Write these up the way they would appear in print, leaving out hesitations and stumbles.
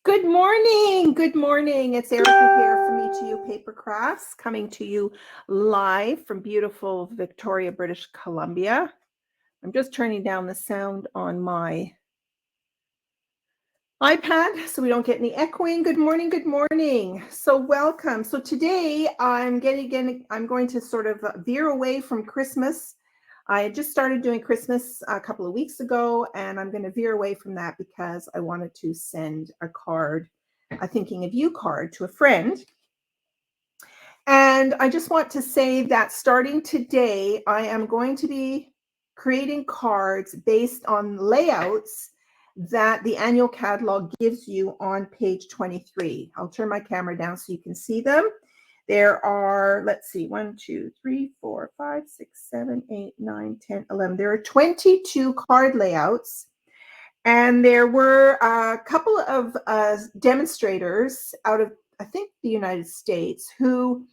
Good morning. Good morning. It's Erica here from Me to You Paper Crafts, coming to you live from beautiful Victoria, British Columbia. I'm just turning down the sound on my iPad so we don't get any echoing. Good morning. Good morning. So welcome. So today I'm going to sort of veer away from Christmas. I just started doing Christmas a couple of weeks ago, and I'm going to veer away from that because I wanted to send a card, a thinking of you card, to a friend. And I just want to say that starting today, I am going to be creating cards based on layouts that the annual catalog gives you on page 23. I'll turn my camera down so you can see them. There are, let's see, 1, 2, 3, 4, 5, 6, 7, 8, 9, 10, 11. There are 22 card layouts. And there were a couple of demonstrators out of, I think, the United States who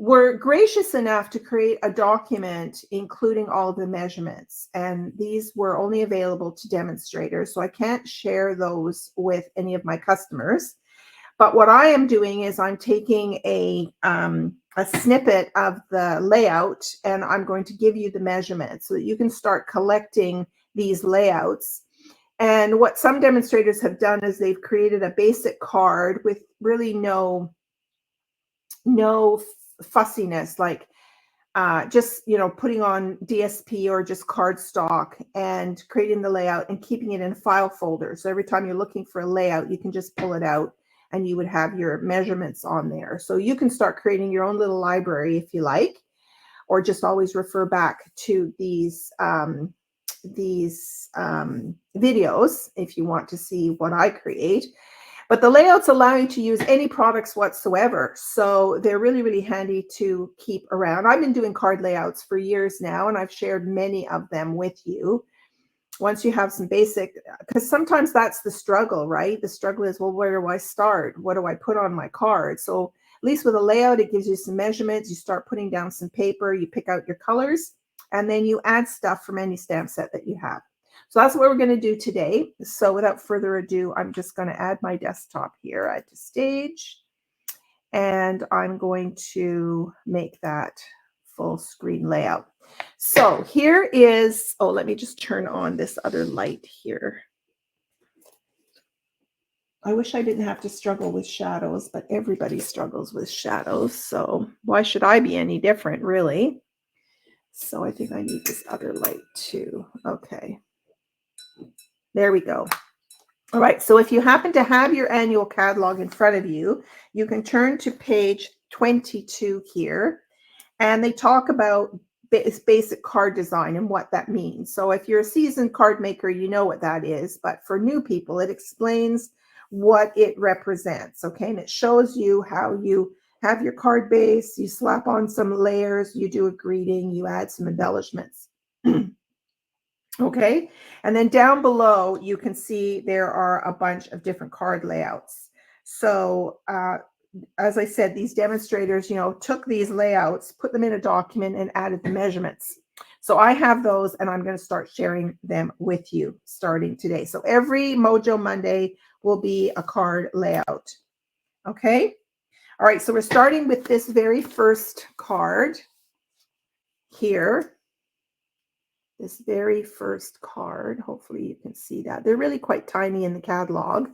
were gracious enough to create a document including all of the measurements. And these were only available to demonstrators, so I can't share those with any of my customers. But what I am doing is I'm taking a snippet of the layout, and I'm going to give you the measurements so that you can start collecting these layouts. And what some demonstrators have done is they've created a basic card with really no fussiness, like just, putting on DSP or just cardstock and creating the layout and keeping it in a file folder. So every time you're looking for a layout, you can just pull it out and you would have your measurements on there. So you can start creating your own little library if you like, or just always refer back to these videos if you want to see what I create. But the layouts allow you to use any products whatsoever. So they're really, really handy to keep around. I've been doing card layouts for years now, and I've shared many of them with you. Once you have some basic, because sometimes that's the struggle, right? The struggle is, well, where do I start? What do I put on my card? So at least with a layout, it gives you some measurements. You start putting down some paper, you pick out your colors, and then you add stuff from any stamp set that you have. So that's what we're going to do today. So without further ado, I'm just going to add my desktop here, add to stage, and I'm going to make that full screen layout. So here is, let me just turn on this other light here. I wish I didn't have to struggle with shadows, but everybody struggles with shadows. So why should I be any different, really? So I think I need this other light too. Okay. There we go. All right, so if you happen to have your annual catalog in front of you, you can turn to page 22 here, and they talk about basic card design and what that means. So if you're a seasoned card maker, you know what that is, but for new people, it explains what it represents, okay? And it shows you how you have your card base, you slap on some layers, you do a greeting, you add some embellishments. Okay, and then down below, you can see there are a bunch of different card layouts. So as I said, these demonstrators, took these layouts, put them in a document, and added the measurements. So I have those, and I'm going to start sharing them with you starting today. So every Mojo Monday will be a card layout. Okay, all right, so we're starting with this very first card here. This very first card. Hopefully you can see that. They're really quite tiny in the catalog,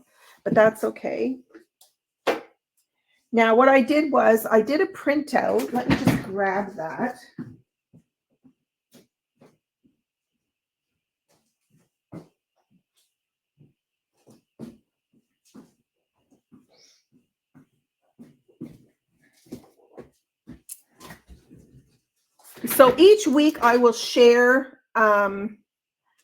but that's okay. Now, what I did was I did a printout. Let me just grab that. So each week I will share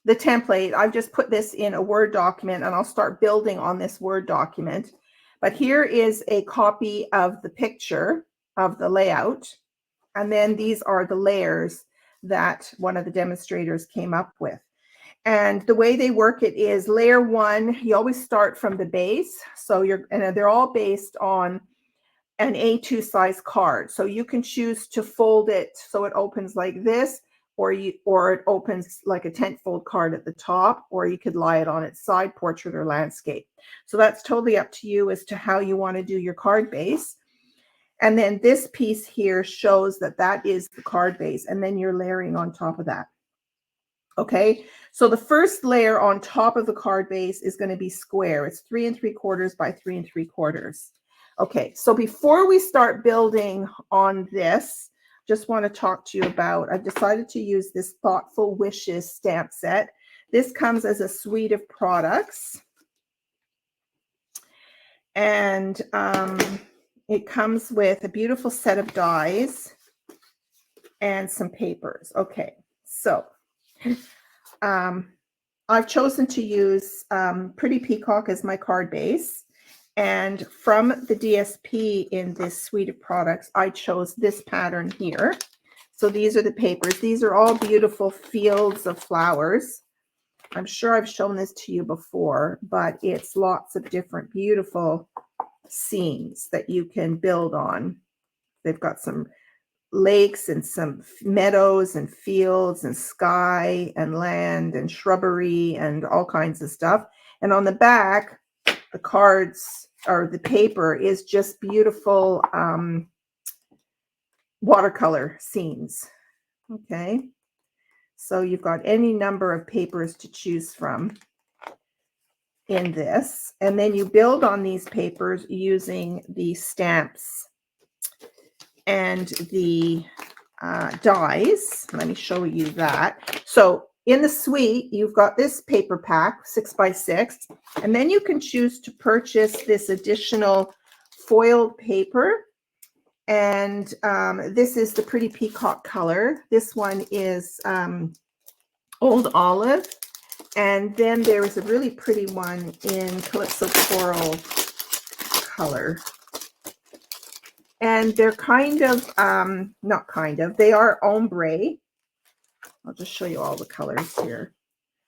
the template. I've just put this in a Word document, and I'll start building on this Word document. But here is a copy of the picture of the layout. And then these are the layers that one of the demonstrators came up with. And the way they work it is layer one, you always start from the base. So they're all based on an A2 size card. So you can choose to fold it so it opens like this, or it opens like a tent-fold card at the top, or you could lie it on its side, portrait or landscape. So that's totally up to you as to how you want to do your card base. And then this piece here shows that that is the card base, and then you're layering on top of that. Okay, so the first layer on top of the card base is going to be square. It's 3 3/4 by 3 3/4. Okay, so before we start building on this, just want to talk to you about, I've decided to use this Thoughtful Wishes stamp set. This comes as a suite of products. And it comes with a beautiful set of dies and some papers. Okay, so I've chosen to use Pretty Peacock as my card base. And from the DSP in this suite of products, I chose this pattern here. So these are the papers. These are all beautiful fields of flowers. I'm sure I've shown this to you before, but it's lots of different beautiful scenes that you can build on. They've got some lakes and some meadows and fields and sky and land and shrubbery and all kinds of stuff. And on the back, the cards or the paper is just beautiful watercolor scenes. Okay, so you've got any number of papers to choose from in this, and then you build on these papers using the stamps and the dies. Let me show you that. So in the suite, you've got this paper pack, 6 by 6, and then you can choose to purchase this additional foiled paper. And this is the Pretty Peacock color. This one is Old Olive. And then there is a really pretty one in Calypso Coral color. And they're kind of, not kind of, they are ombre. I'll just show you all the colors here.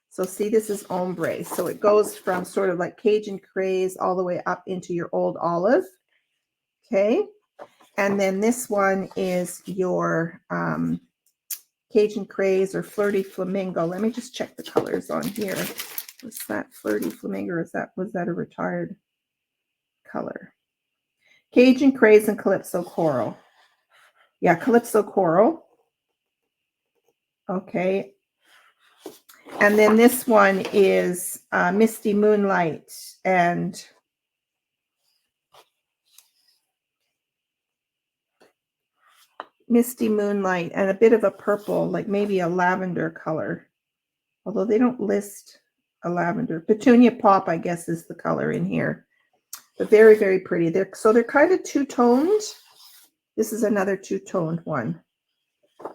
So see, this is ombre. So it goes from sort of like Cajun Craze all the way up into your Old Olive. Okay. And then this one is your Cajun Craze or Flirty Flamingo. Let me just check the colors on here. Was that Flirty Flamingo, or was that a retired color? Cajun Craze and Calypso Coral. Yeah, Calypso Coral. Okay. And then this one is Misty Moonlight and a bit of a purple, like maybe a lavender color. Although they don't list a lavender. Petunia Pop, I guess, is the color in here. But very, very pretty. They're kind of two-toned. This is another two-toned one.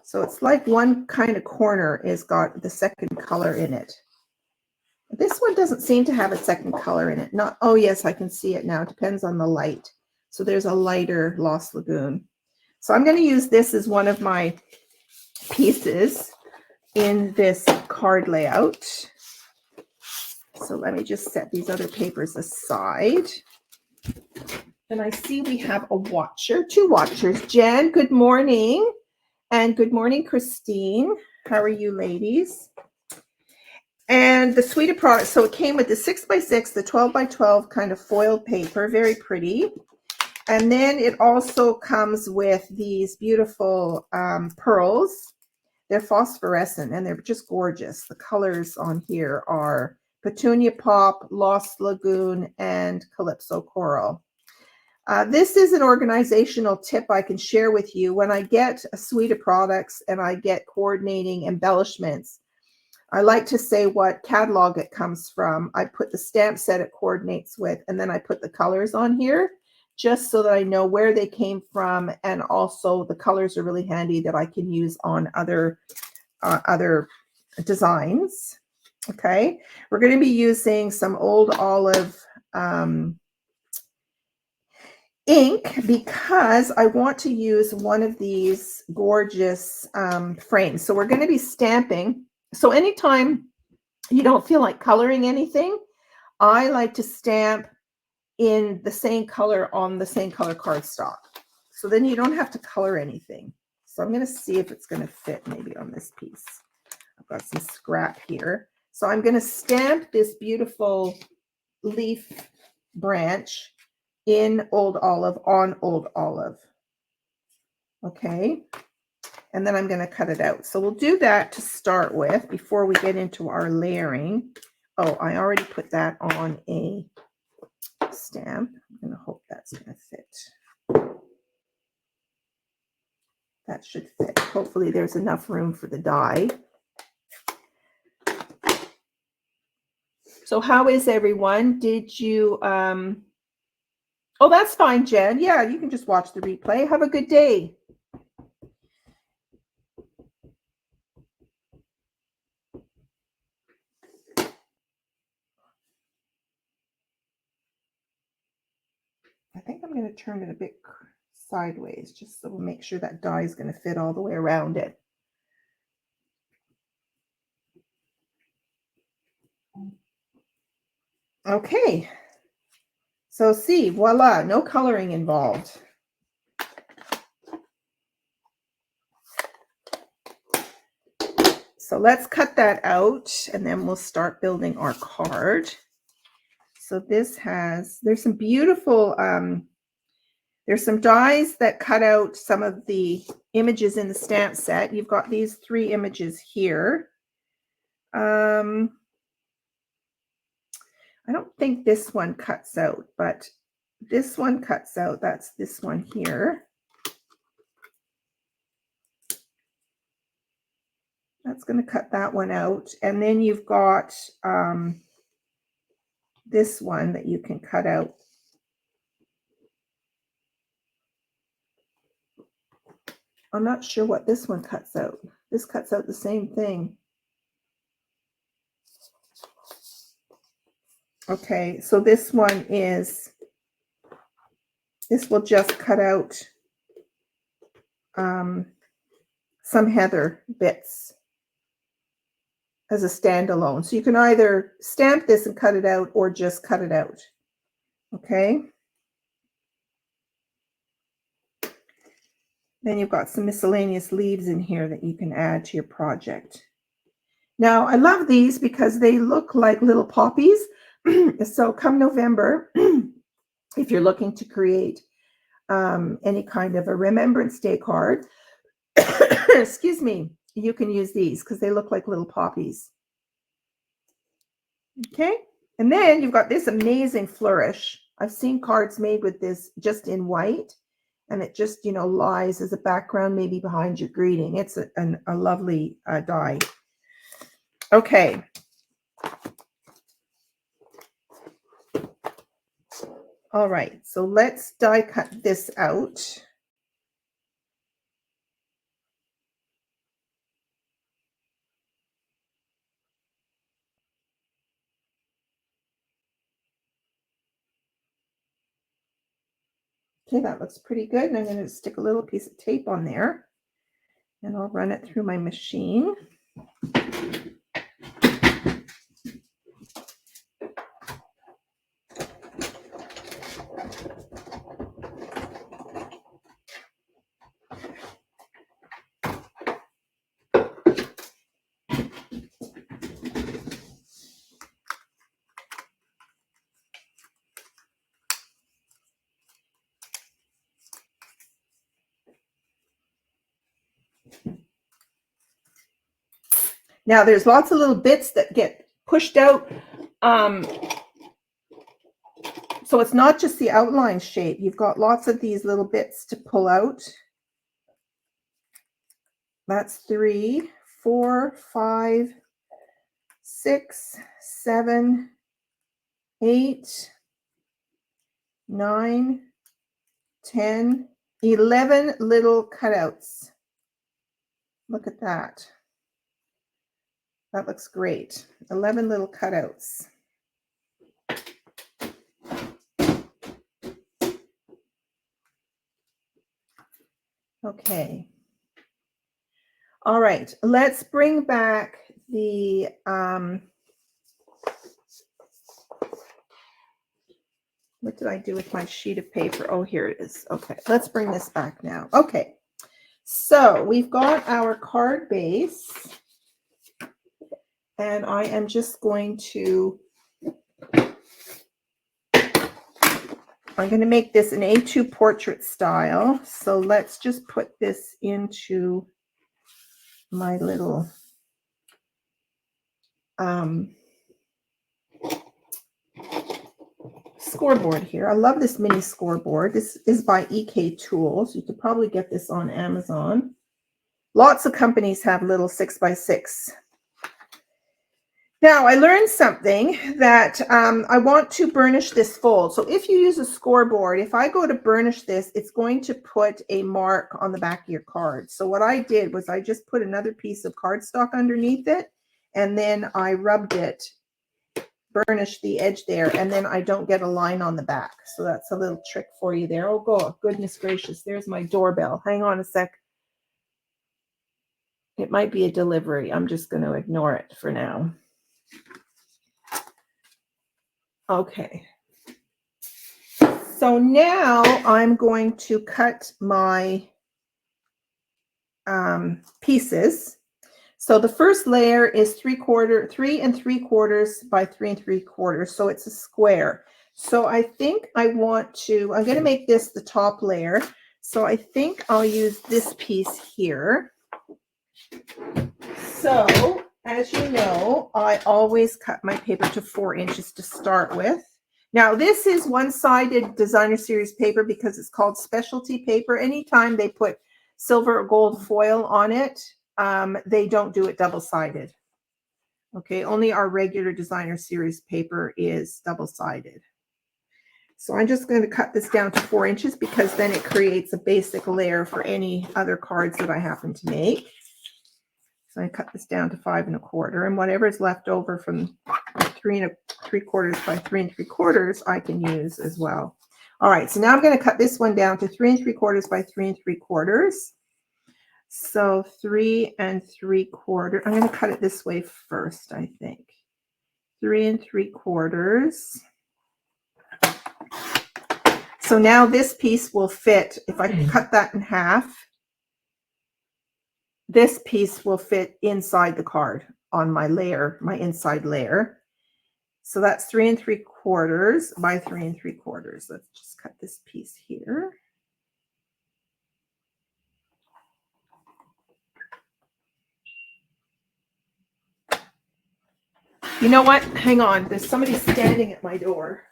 So it's like one kind of corner is got the second color in it. This one doesn't seem to have a second color in it. Not, oh yes, I can see it now. It depends on the light. So there's a lighter Lost Lagoon. So I'm going to use this as one of my pieces in this card layout. So let me just set these other papers aside. And I see we have a watcher, 2 watchers. Jen, good morning. And good morning, Christine. How are you, ladies? And the suite of products. So it came with the 6 by 6, the 12 by 12 kind of foiled paper, very pretty. And then it also comes with these beautiful pearls. They're phosphorescent and they're just gorgeous. The colors on here are Petunia Pop, Lost Lagoon, and Calypso Coral. This is an organizational tip I can share with you. When I get a suite of products and I get coordinating embellishments, I like to say what catalog it comes from. I put the stamp set it coordinates with, and then I put the colors on here just so that I know where they came from, and also the colors are really handy that I can use on other designs. Okay, we're going to be using some Old Olive ink because I want to use one of these gorgeous frames. So we're going to be stamping. So anytime you don't feel like coloring anything, I like to stamp in the same color on the same color cardstock. So then you don't have to color anything. So I'm going to see if it's going to fit maybe on this piece. I've got some scrap here. So I'm going to stamp this beautiful leaf branch in Old Olive on Old Olive. Okay. And then I'm going to cut it out. So we'll do that to start with before we get into our layering. Oh, I already put that on a stamp. I'm going to hope that's going to fit. That should fit. Hopefully there's enough room for the die. So how is everyone? Did you, oh, that's fine, Jen. Yeah, you can just watch the replay. Have a good day. I think I'm going to turn it a bit sideways just so we'll make sure that die is going to fit all the way around it. Okay. So see, voila, no coloring involved. So let's cut that out and then we'll start building our card. So this has, there's some beautiful, there's some dies that cut out some of the images in the stamp set. You've got these 3 images here. I don't think this one cuts out, but this one cuts out. That's this one here. That's going to cut that one out. And then you've got this one that you can cut out. I'm not sure what this one cuts out. This cuts out the same thing. Okay, so this one is, this will just cut out some heather bits as a standalone. So you can either stamp this and cut it out or just cut it out. Okay. Then you've got some miscellaneous leaves in here that you can add to your project. Now, I love these because they look like little poppies. So come November, if you're looking to create any kind of a Remembrance Day card, excuse me, you can use these because they look like little poppies. Okay, and then you've got this amazing flourish. I've seen cards made with this just in white, and it just, you know, lies as a background maybe behind your greeting. It's a lovely die. Okay. All right, so let's die cut this out. Okay, that looks pretty good. And I'm going to stick a little piece of tape on there and I'll run it through my machine. Now there's lots of little bits that get pushed out. So it's not just the outline shape. You've got lots of these little bits to pull out. That's 3, 4, 5, 6, 7, 8, 9, 10, 11 little cutouts. Look at that. That looks great. 11 little cutouts. Okay. All right, let's bring back the what did I do with my sheet of paper? Oh, here it is. Okay, let's bring this back now. Okay, So we've got our card base, and I am just going to, I'm going to make this an A2 portrait style. So let's just put this into my little scoreboard here. I love this mini scoreboard. This is by EK Tools. You could probably get this on Amazon. Lots of companies have little 6x6. Now, I learned something that I want to burnish this fold. So if you use a scoreboard, if I go to burnish this, it's going to put a mark on the back of your card. So what I did was I just put another piece of cardstock underneath it, and then I rubbed it, burnished the edge there, and then I don't get a line on the back. So that's a little trick for you there. Oh, goodness gracious. There's my doorbell. Hang on a sec. It might be a delivery. I'm just going to ignore it for now. Okay. So now I'm going to cut my pieces. So the first layer is 3 3¾ by 3¾ so it's a square. So I think I'm going to make this the top layer. So I think I'll use this piece here. So as you know, I always cut my paper to 4 inches to start with. Now this is one-sided designer series paper because it's called specialty paper. Anytime they put silver or gold foil on it, they don't do it double-sided. Okay, only our regular designer series paper is double-sided. So I'm just going to cut this down to 4 inches because then it creates a basic layer for any other cards that I happen to make. So I cut this down to 5 1/4, and whatever is left over from 3 3/4 by 3 3/4, I can use as well. All right, so now I'm going to cut this one down to 3 3/4 by 3 3/4. So 3 3/4. I'm going to cut it this way first, I think. 3 3/4. So now this piece will fit. If I cut that in half, this piece will fit inside the card on my layer, my inside layer. So that's 3 3/4 by 3 3/4. Let's just cut this piece here. You know what? Hang on. There's somebody standing at my door.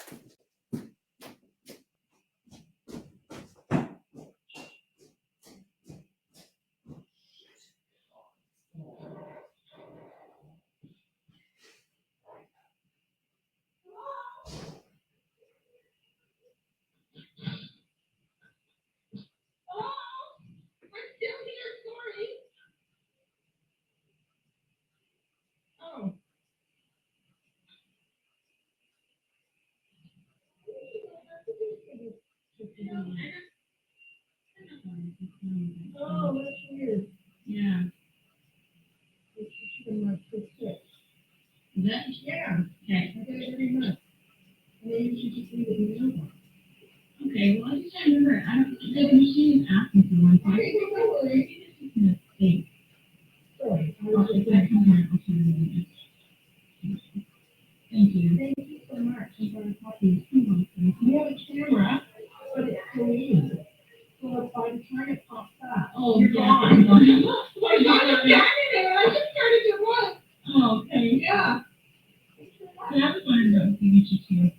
Oh, that's weird. Yeah. That, yeah. Okay. Okay, very much. Maybe you should just leave it in the mailbox. Okay, well, I just remember, I don't, the machine is asking for one thing. Okay, no worries. It's just a mistake. Sorry. Thank you. Thank you so much. I'm going to talk to you. You have a camera, but it's so easy. So by the time it pops up, oh, you're gone. Well, you just got it there. I just started to run. Oh, okay. Yeah. Yeah, I was wondering about the signature too.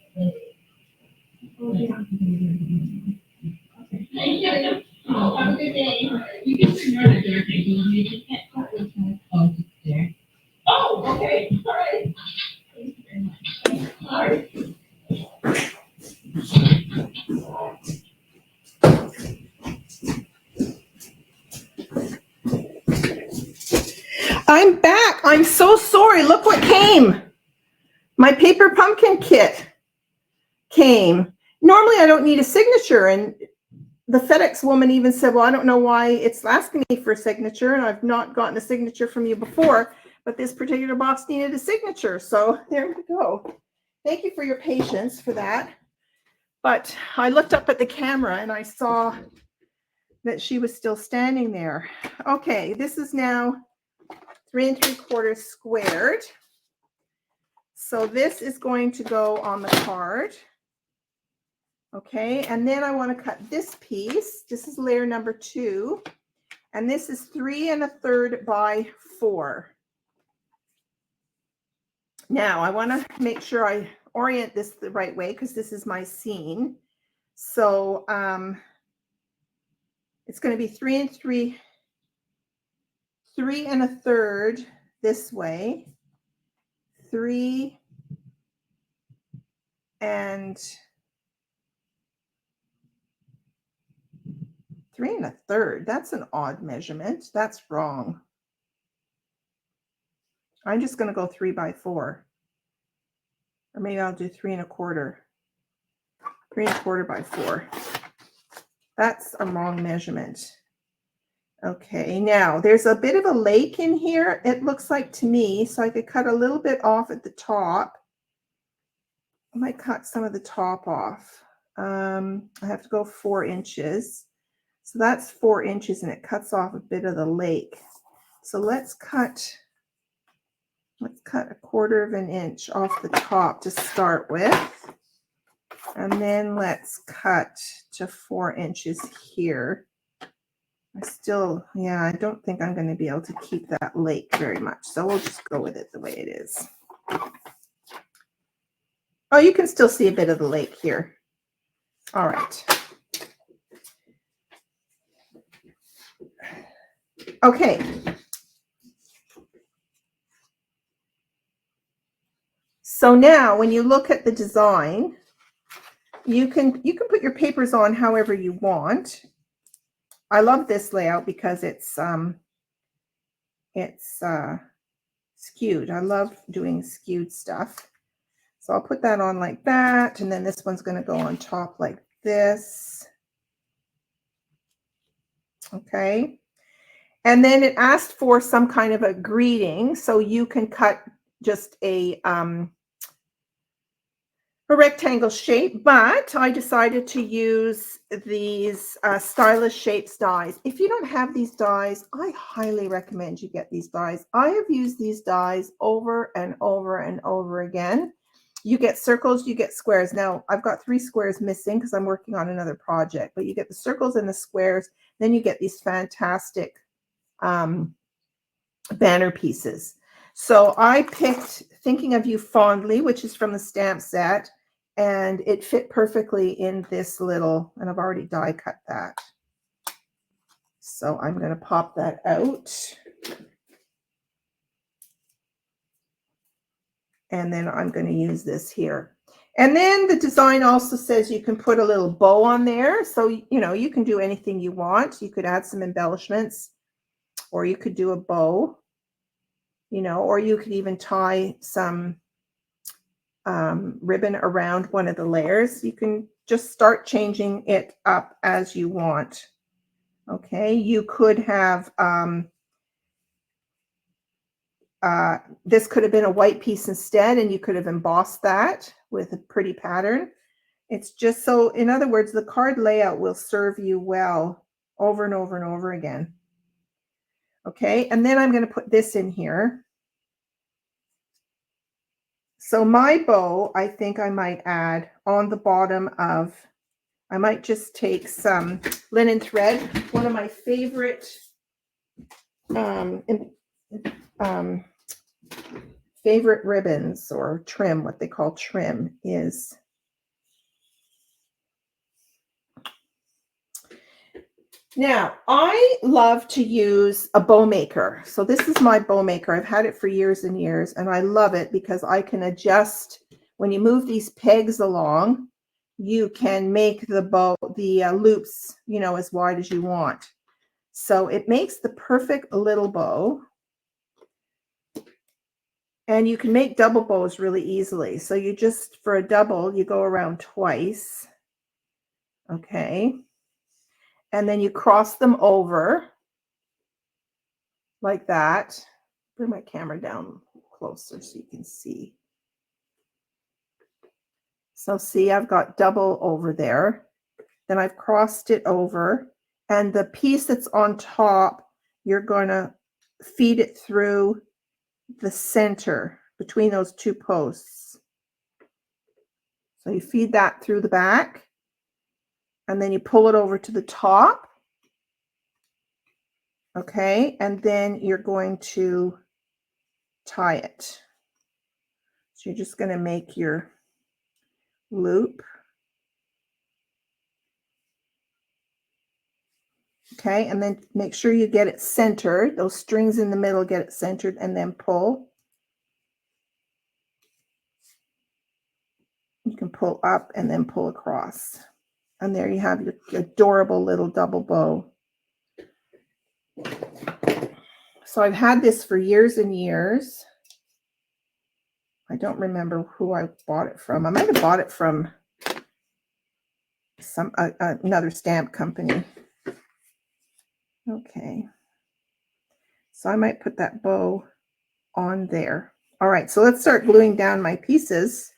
Oh, yeah. Okay. Thank you. Oh, have a good day. You can ignore the door table. You just can't cut this one. Oh, it's there. Oh, okay. All right. Thank you very much. All right. I'm back. I'm so sorry. Look what came. My paper pumpkin kit came. Normally I don't need a signature, and the FedEx woman even said, well, I don't know why it's asking me for a signature, and I've not gotten a signature from you before, but this particular box needed a signature. So there we go. Thank you for your patience for that. But I looked up at the camera and I saw that she was still standing there. Okay, this is now 3 3/4 squared. So this is going to go on the card. Okay, and then I want to cut this piece. This is layer number 2, and this is 3 1/3 by 4. Now I want to make sure I orient this the right way because this is my scene. So it's going to be 3 1/3 this way, 3 1/3. That's an odd measurement. That's wrong. I'm just going to go 3 by 4. Or maybe I'll do 3 1/4. 3 1/4 by 4. That's a wrong measurement. Okay, now there's a bit of a lake in here, it looks like to me, so I could cut a little bit off at the top. I might cut some of the top off. I have to go 4 inches. So that's 4 inches and it cuts off a bit of the lake. So let's cut a 1/4 of an inch off the top to start with. And then let's cut to 4 inches here. I don't think I'm going to be able to keep that lake very much. So we'll just go with it the way it is. Oh, you can still see a bit of the lake here. All right. Okay. So now when you look at the design, you can put your papers on however you want. I love this layout because it's skewed. I love doing skewed stuff. So I'll put that on like that, and then this one's going to go on top like this. Okay. And then it asked for some kind of a greeting, so you can cut just a rectangle shape, but I decided to use these stylish shapes dies. If you don't have these dies, I highly recommend you get these dies. I have used these dies over and over and over again. You get circles, you get squares. Now, I've got 3 squares missing because I'm working on another project, but you get the circles and the squares, then you get these fantastic banner pieces. So I picked Thinking of You Fondly, which is from the stamp set, and it fit perfectly in this little, and I've already die cut that. So I'm going to pop that out. And then I'm going to use this here. And then the design also says you can put a little bow on there. So, you can do anything you want. You could add some embellishments, or you could do a bow, or you could even tie some ribbon around one of the layers. You can just start changing it up as you want. Okay, you could have this could have been a white piece instead, and you could have embossed that with a pretty pattern. It's just so, in other words, the card layout will serve you well over and over and over again. Okay, and then I'm going to put this in here. So my bow, I think I might add on the bottom of, I might just take some linen thread. One of my favorite favorite ribbons or trim, what they call trim, is now I love to use a bow maker. So this is my bow maker. I've had it for years and years, and I love it because I can adjust when you move these pegs along. You can make the bow, the loops, as wide as you want. So it makes the perfect little bow. And you can make double bows really easily. So you just, for a double, you go around twice. Okay. And then you cross them over like that. Bring my camera down closer so you can see. So see, I've got double over there. Then I've crossed it over. And the piece that's on top, you're going to feed it through the center between those two posts. So you feed that through the back, and then you pull it over to the top. Okay, and then you're going to tie it. So you're just going to make your loop. Okay, and then make sure you get it centered. Those strings in the middle, get it centered, and then pull. You can pull up and then pull across. And there you have your adorable little double bow. So I've had this for years and years. I don't remember who I bought it from. I might have bought it from some another stamp company. Okay. So I might put that bow on there. All right, so let's start gluing down my pieces.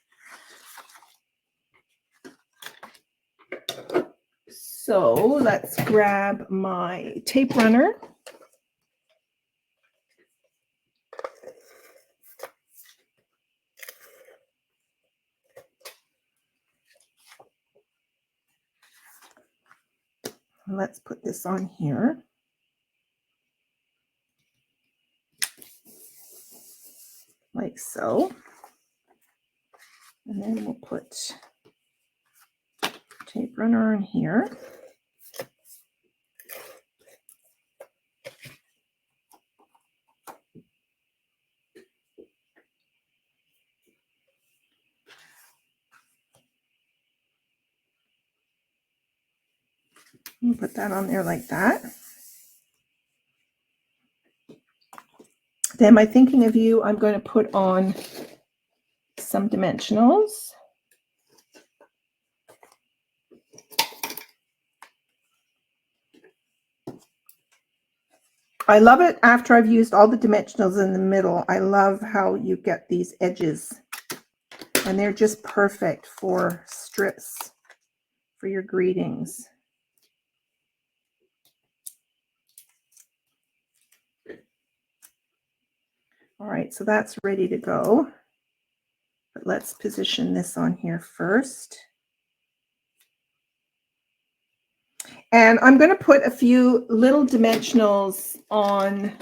So let's grab my tape runner. Let's put this on here. Like so. And then we'll put tape runner on here. We'll put that on there like that. Then by thinking of you, I'm going to put on some dimensionals. I love it after I've used all the dimensionals in the middle. I love how you get these edges, and they're just perfect for strips for your greetings. All right, so that's ready to go. But let's position this on here first. And I'm going to put a few little dimensionals on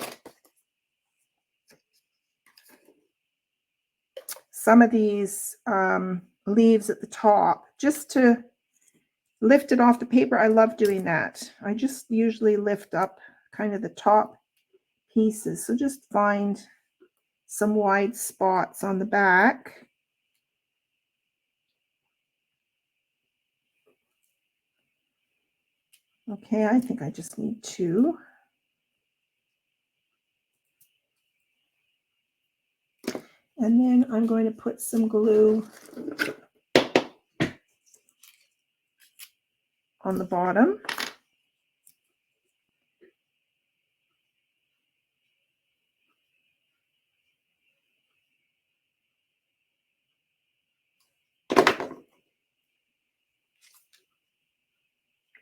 some of these leaves at the top, just to lift it off the paper. I love doing that. I just usually lift up kind of the top pieces. So just find some wide spots on the back. Okay, I think I just need 2. And then I'm going to put some glue on the bottom.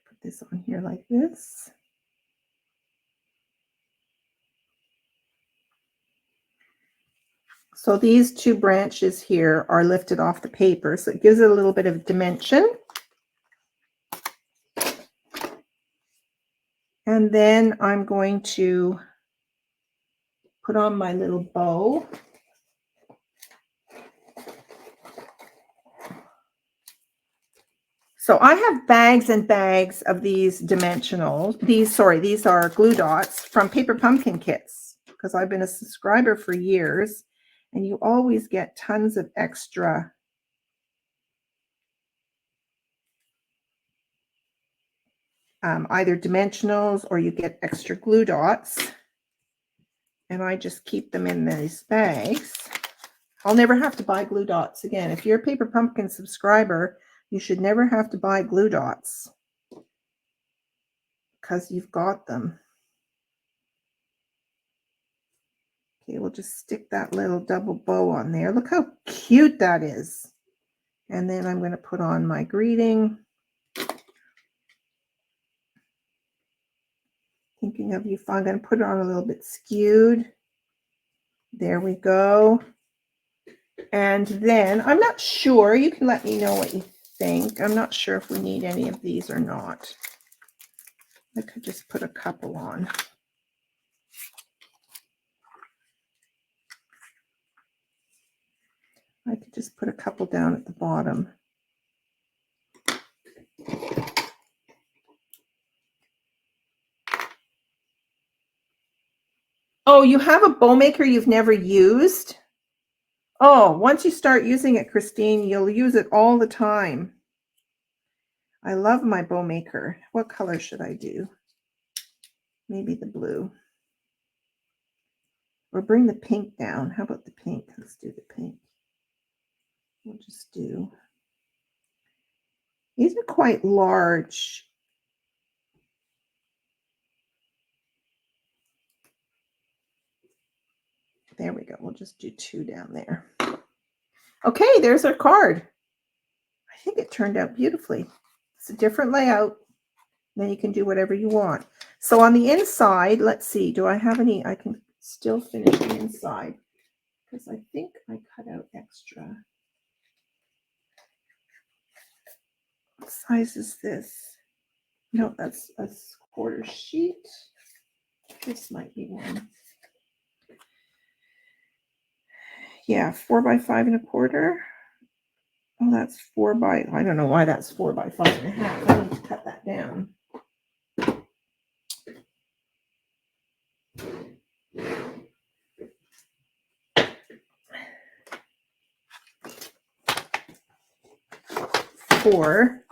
Put this on here like this. So these 2 branches here are lifted off the paper, so it gives it a little bit of dimension. And then I'm going to put on my little bow. So I have bags and bags of these dimensionals. These are glue dots from Paper Pumpkin kits, because I've been a subscriber for years, and you always get tons of extra either dimensionals, or you get extra glue dots. And I just keep them in these bags. I'll never have to buy glue dots again. If you're a Paper Pumpkin subscriber, you should never have to buy glue dots, because you've got them. Okay, we'll just stick that little double bow on there. Look how cute that is. And then I'm going to put on my greeting. Thinking of you. I'm going to put it on a little bit skewed. There we go. And then I'm not sure. You can let me know what you think. I'm not sure if we need any of these or not. I could just put a couple on. I could just put a couple down at the bottom. Oh, you have a bow maker you've never used? Oh, once you start using it, Christine, you'll use it all the time. I love my bow maker. What color should I do? Maybe the blue. Or bring the pink down. How about the pink? Let's do the pink. We'll just do. These are quite large. There we go. We'll just do 2 down there. Okay, there's our card. I think it turned out beautifully. It's a different layout. Then you can do whatever you want. So on the inside, let's see. Do I have any? I can still finish the inside because I think I cut out extra. What size is this? No, that's a quarter sheet. This might be one. Yeah, 4 by 5 1/4. Oh, that's 4 by, I don't know why that's 4 by 5 1/2. I need to cut that down. Four.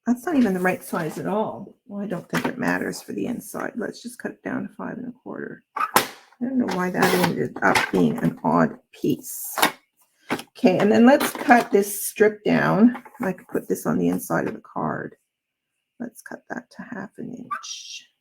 That's not even the right size at all. Well, I don't think it matters for the inside. Let's just cut it down to 5 1/4. I don't know why that ended up being an odd piece. Okay, and then let's cut this strip down. I could put this on the inside of the card. Let's cut that to 1/2 inch.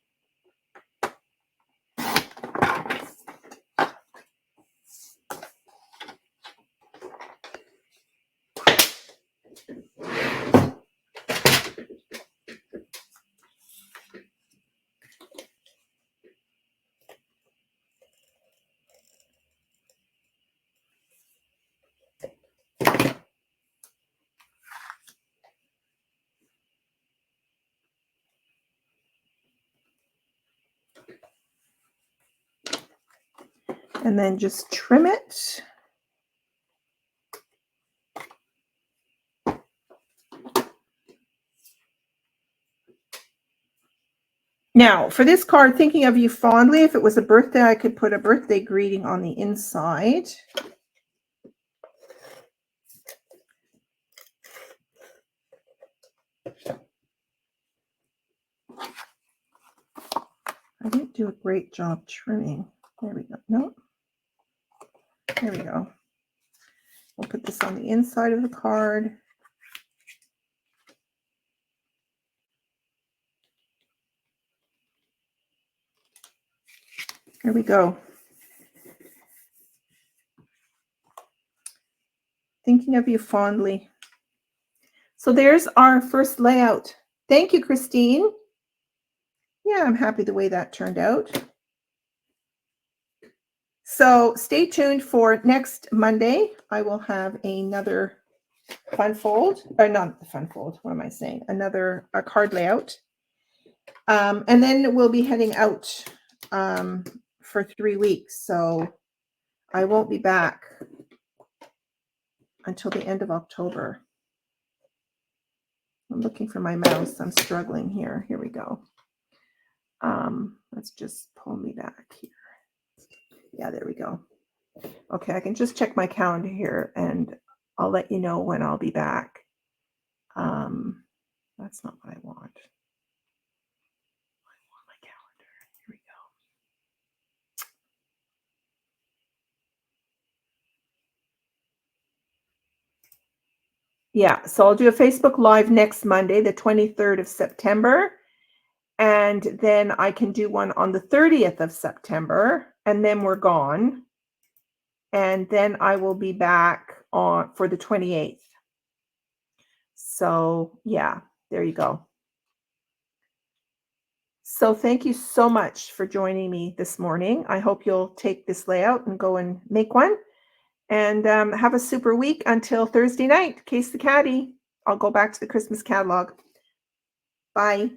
And then just trim it. Now, for this card, thinking of you fondly, if it was a birthday, I could put a birthday greeting on the inside. I didn't do a great job trimming. There we go. Nope. There we go. We'll put this on the inside of the card. There we go. Thinking of you fondly. So there's our first layout. Thank you, Christine. Yeah, I'm happy the way that turned out. So stay tuned for next Monday. I will have another fun fold, or not the fun fold. What am I saying? Another card layout. And then we'll be heading out for 3 weeks. So I won't be back until the end of October. I'm looking for my mouse. I'm struggling here. Here we go. Let's just pull me back here. Yeah, there we go. Okay, I can just check my calendar here and I'll let you know when I'll be back. That's not what I want. I want my calendar. Here we go. Yeah, so I'll do a Facebook Live next Monday, the 23rd of September. And then I can do one on the 30th of September, and then we're gone. And then I will be back on for the 28th. So yeah, there you go. So thank you so much for joining me this morning. I hope you'll take this layout and go and make one. And have a super week until Thursday night. Case the Caddy. I'll go back to the Christmas catalog. Bye.